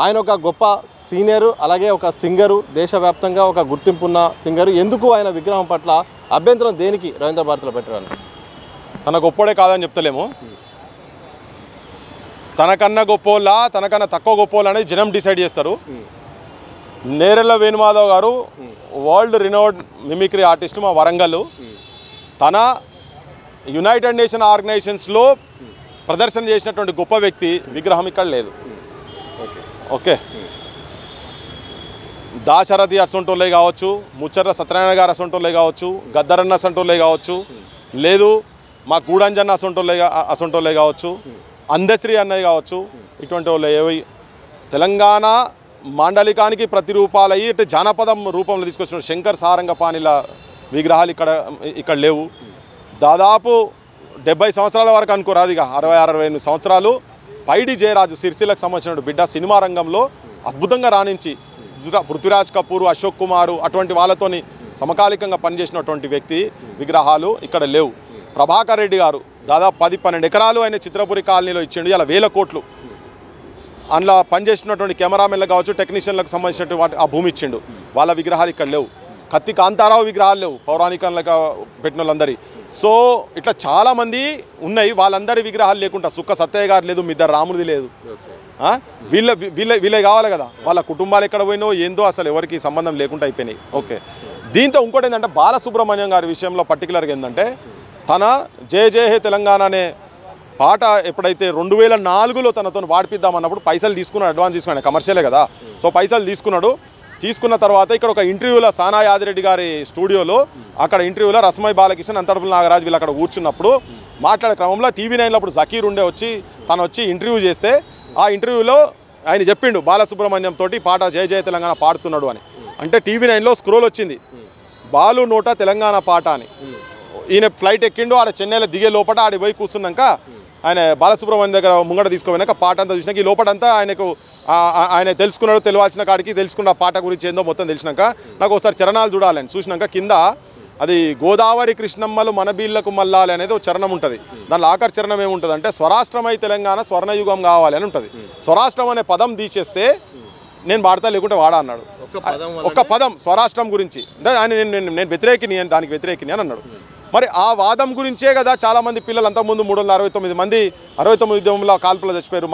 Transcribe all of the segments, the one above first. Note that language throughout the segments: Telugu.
ఆయన ఒక గొప్ప సీనియరు, అలాగే ఒక సింగరు, దేశవ్యాప్తంగా ఒక గుర్తింపున్న సింగరు. ఎందుకు ఆయన విగ్రహం పట్ల అభ్యంతరం దేనికి రవీంద్ర భారతిలో పెట్టడానికి? తన గొప్పోడే కాదని చెప్తలేము. తనకన్నా గొప్పోళ్ళ తనకన్నా తక్కువ గొప్పోళ్ళు అనేది జనం డిసైడ్ చేస్తారు. నేరెళ్ళ వేణుమాధవ్ గారు వరల్డ్ రినౌడ్ మిమిక్రీ ఆర్టిస్ట్, మా వరంగల్. తన యునైటెడ్ నేషన్ ఆర్గనైజేషన్స్లో ప్రదర్శన చేసినటువంటి గొప్ప వ్యక్తి విగ్రహం ఇక్కడ లేదు. ఓకే, దాశరథి అసంటోళ్ళే కావచ్చు, ముచ్చర్ల సత్యనారాయణ గారు అసంటోళ్ళే కావచ్చు, గద్దరన్న అసంటోళ్ళే కావచ్చు, లేదు మా గూడంజన్న అసంటోళ్ళే కావచ్చు, అందశ్రీ అన్నయ్య కావచ్చు, ఇటువంటి వాళ్ళు ఏవి తెలంగాణ మాండలికానికి ప్రతిరూపాలయ్యి ఇటు జానపదం రూపంలో తీసుకొచ్చిన శంకర్ సారంగపాణిల విగ్రహాలు ఇక్కడ లేవు. దాదాపు 70 సంవత్సరాల వరకు అనుకోరాదు, ఇక 60-68 సంవత్సరాలు పైడి జయరాజు సిరిసిల్లకు సంబంధించిన బిడ్డ సినిమా రంగంలో అద్భుతంగా రాణించి పృథ్వీరాజ్ కపూర్, అశోక్ కుమారు అటువంటి వాళ్ళతోని సమకాలికంగా పనిచేసినటువంటి వ్యక్తి విగ్రహాలు ఇక్కడ లేవు. ప్రభాకర్ రెడ్డి గారు దాదాపు 10-12 ఎకరాలు ఆయన చిత్రపురి కాలనీలో ఇచ్చిండు. ఇలా 1000 కోట్లు అందులో పనిచేసినటువంటి కెమెరామెన్లకు కావచ్చు, టెక్నీషియన్లకు సంబంధించినటువంటి ఆ భూమి ఇచ్చిండు. వాళ్ళ విగ్రహాలు ఇక్కడ లేవు. కత్తి కాంతారావు విగ్రహాలు లేవు, పౌరాణికంగా పెట్టిన వాళ్ళందరి. సో ఇట్లా చాలామంది ఉన్నాయి. వాళ్ళందరి విగ్రహాలు లేకుండా సుక్క సత్తయ్య గారు లేదు, మిద్దరు రాముడిది లేదు. వీళ్ళే కావాలి కదా. వాళ్ళ కుటుంబాలు ఎక్కడ పోయినో ఏందో అసలు ఎవరికి సంబంధం లేకుండా అయిపోయినాయి. ఓకే, దీంతో ఇంకోటి ఏంటంటే బాలసుబ్రహ్మణ్యం గారి విషయంలో పర్టికులర్గా ఏంటంటే తన జయ జయ హే తెలంగాణ అనే పాట ఎప్పుడైతే 2004లో తనతో పాడిపిద్దామన్నప్పుడు పైసలు తీసుకున్నాడు, అడ్వాన్స్ తీసుకున్నాడు, కమర్షియలే కదా. సో పైసలు తీసుకున్న తర్వాత ఇక్కడ ఒక ఇంటర్వ్యూలో సానా యాదిరెడ్డి గారి స్టూడియోలో అక్కడ ఇంటర్వ్యూలో రస్మై బాలకిషన్, అంతర్పుల నాగరాజు వీళ్ళు అక్కడ కూర్చున్నప్పుడు మాట్లాడే క్రమంలో TV9లో అప్పుడు జకీర్ ఉండే తను వచ్చి ఇంటర్వ్యూ చేస్తే ఆ ఇంటర్వ్యూలో ఆయన చెప్పిండు బాలసుబ్రహ్మణ్యం తోటి పాట జయ జయ తెలంగాణ పాడుతున్నాడు అని. అంటే TV9లో స్క్రోల్ వచ్చింది బాలు నోట తెలంగాణ పాట అని. ఈయన ఫ్లైట్ ఎక్కిండు, ఆడ చెన్నైలో దిగే లోపల ఆడి పోయి కూర్చున్నాక ఆయన బాలసుబ్రహ్మణ్యం దగ్గర ముంగట తీసుకుపోయినాక పాట అంతా చూసినాక ఈ లోపలంతా ఆయన తెలుసుకున్నాడు, తెలియాల్సిన కాడికి తెలుసుకున్న పాట గురించి ఏందో మొత్తం తెలిసినాక నాకు ఒకసారి చరణాలు చూడాలని చూసినాక కింద అది గోదావరి కృష్ణమ్మలు మన బీళ్లకు మల్లాలి అనేది ఒక చరణం ఉంటుంది. దానిలో ఆఖరి చరణం ఏముంటుంది అంటే స్వరాష్ట్రమై తెలంగాణ స్వర్ణయుగం కావాలి అని ఉంటుంది. స్వరాష్ట్రం అనే పదం తీసేస్తే నేను వాడతా లేకుంటే వాడా అన్నాడు. ఒక్క పదం స్వరాష్ట్రం గురించి అంటే ఆయన నేను వ్యతిరేకిని, దానికి వ్యతిరేకిని అని అన్నాడు. మరి ఆ వాదం గురించే కదా చాలామంది పిల్లలు అంతకుముందు 369 మంది 69 ఉద్యమంలో కాల్పులు చచ్చిపోయారు.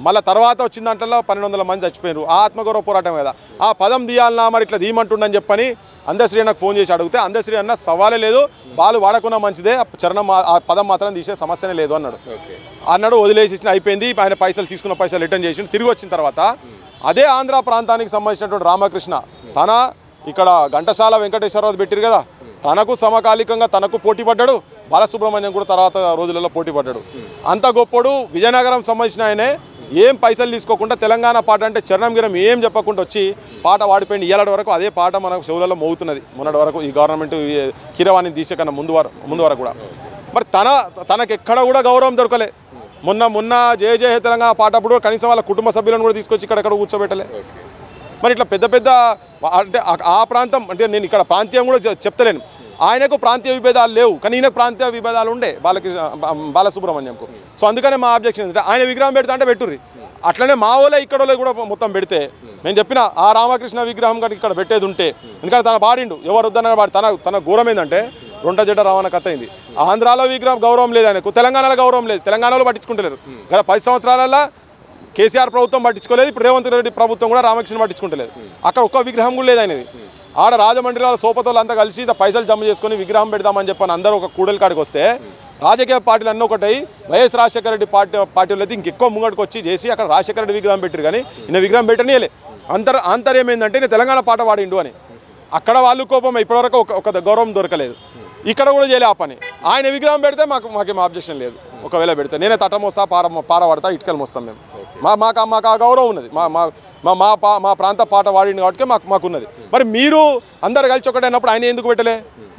మళ్ళీ తర్వాత వచ్చిన దాంట్లో 1200 మంది చచ్చిపోయారు. ఆ ఆత్మగౌరవ పోరాటం కదా. ఆ పదం తీయాలన్నా మరి ఇట్లా తీయమంటుండని చెప్పని అందశ్రీ అన్నకు ఫోన్ చేసి అడిగితే అందశ్రీ అన్న సవాలే లేదు, బాలు వాడకున్నా మంచిదే, చరణం ఆ పదం మాత్రం తీసే సమస్యనే లేదు అన్నాడు. వదిలేసి ఇచ్చిన అయిపోయింది. ఆయన తీసుకున్న పైసలు రిటర్న్ చేసి తిరిగి వచ్చిన తర్వాత అదే ఆంధ్ర ప్రాంతానికి సంబంధించినటువంటి రామకృష్ణ తన ఇక్కడ ఘంటసాల వెంకటేశ్వరరావు పెట్టారు కదా, తనకు సమకాలికంగా తనకు పోటీ పడ్డాడు. బాలసుబ్రహ్మణ్యం కూడా తర్వాత రోజులలో పోటీ పడ్డాడు. అంత గొప్పడు విజయనగరం సంబంధించిన ఆయనే ఏం పైసలు తీసుకోకుండా తెలంగాణ పాట అంటే చరణం గిరం ఏం చెప్పకుండా వచ్చి పాట వాడిపోయింది. ఏలాంటి వరకు అదే పాట మనకు చెవులలో మోగుతున్నది మొన్నటి వరకు. ఈ గవర్నమెంట్ కీరవాణి తీసే కన్నా ముందు వరకు కూడా మరి తనకు ఎక్కడ కూడా గౌరవం దొరకలే. మొన్న జయ జయ తెలంగాణ పాట అప్పుడు కనీసం వాళ్ళ కుటుంబ సభ్యులను కూడా తీసుకొచ్చి ఇక్కడ కూర్చోబెట్టలే. మరి ఇట్లా పెద్ద అంటే ఆ ప్రాంతం అంటే నేను ఇక్కడ ప్రాంతీయం కూడా చెప్తలేను, ఆయనకు ప్రాంతీయ విభేదాలు లేవు కానీ ఈయనకు ప్రాంతీయ విభేదాలు ఉండే బాలసుబ్రహ్మణ్యంకు. సో అందుకనే మా ఆబ్జెక్షన్ ఏంటంటే ఆయన విగ్రహం పెడతా అంటే పెట్టుర్రి, అట్లనే మా వాళ్ళే ఇక్కడ కూడా మొత్తం పెడితే నేను చెప్పిన ఆ రామకృష్ణ విగ్రహం కనుక ఇక్కడ పెట్టేది ఉంటే, ఎందుకంటే తన పాడిండు ఎవరు వద్దన్న వాడు తన ఘోరం ఏంటంటే రొంట జడ్డ రవాణ కథ అయింది. ఆంధ్రాలో విగ్రహం గౌరవం లేదు ఆయనకు, తెలంగాణలో గౌరవం లేదు, తెలంగాణలో పట్టించుకుంటలేరు. గత 10 సంవత్సరాలలో కేసీఆర్ ప్రభుత్వం పట్టించుకోలేదు, ఇప్పుడు రేవంత్ రెడ్డి ప్రభుత్వం కూడా రామకృష్ణ పట్టించుకుంటలేదు. అక్కడ ఒక్క విగ్రహం కూడా లేదు ఆయనది. ఆడ రాజమండ్రిలో సోపతోళ్ళు అంతా కలిసి పైసలు జమ చేసుకొని విగ్రహం పెడదామని చెప్పని అందరూ ఒక కూడలి కాడికి వస్తే రాజకీయ పార్టీలు అన్నీ ఒకటై వైఎస్ రాజశేఖర రెడ్డి పార్టీలు అయితే ఇంకెక్కువ ముంగడికి వచ్చి చేసి అక్కడ రాజశేఖర రెడ్డి విగ్రహం పెట్టారు కానీ ఈయన విగ్రహం పెట్టనీయలే. ఆంతర్యం ఏంటంటే నేను తెలంగాణ పాట పాడిండు అని. అక్కడ వాళ్ళు కోపం ఇప్పటివరకు ఒక గౌరవం దొరకలేదు. ఇక్కడ కూడా చేయలే ఆ పని. ఆయన విగ్రహం పెడితే మాకేం ఆబ్జెక్షన్ లేదు. ఒకవేళ పెడితే నేనే తట మోస్తా పార పడతా ఇటుకలు మోస్తాం మేము. మాకు ఆ గౌరవం ఉన్నది. మా ప్రాంత పాట వాడింది కాబట్టి మాకున్నది. మరి మీరు అందరు కలిసి ఒకటైనప్పుడు ఆయన ఎందుకు పెట్టలే?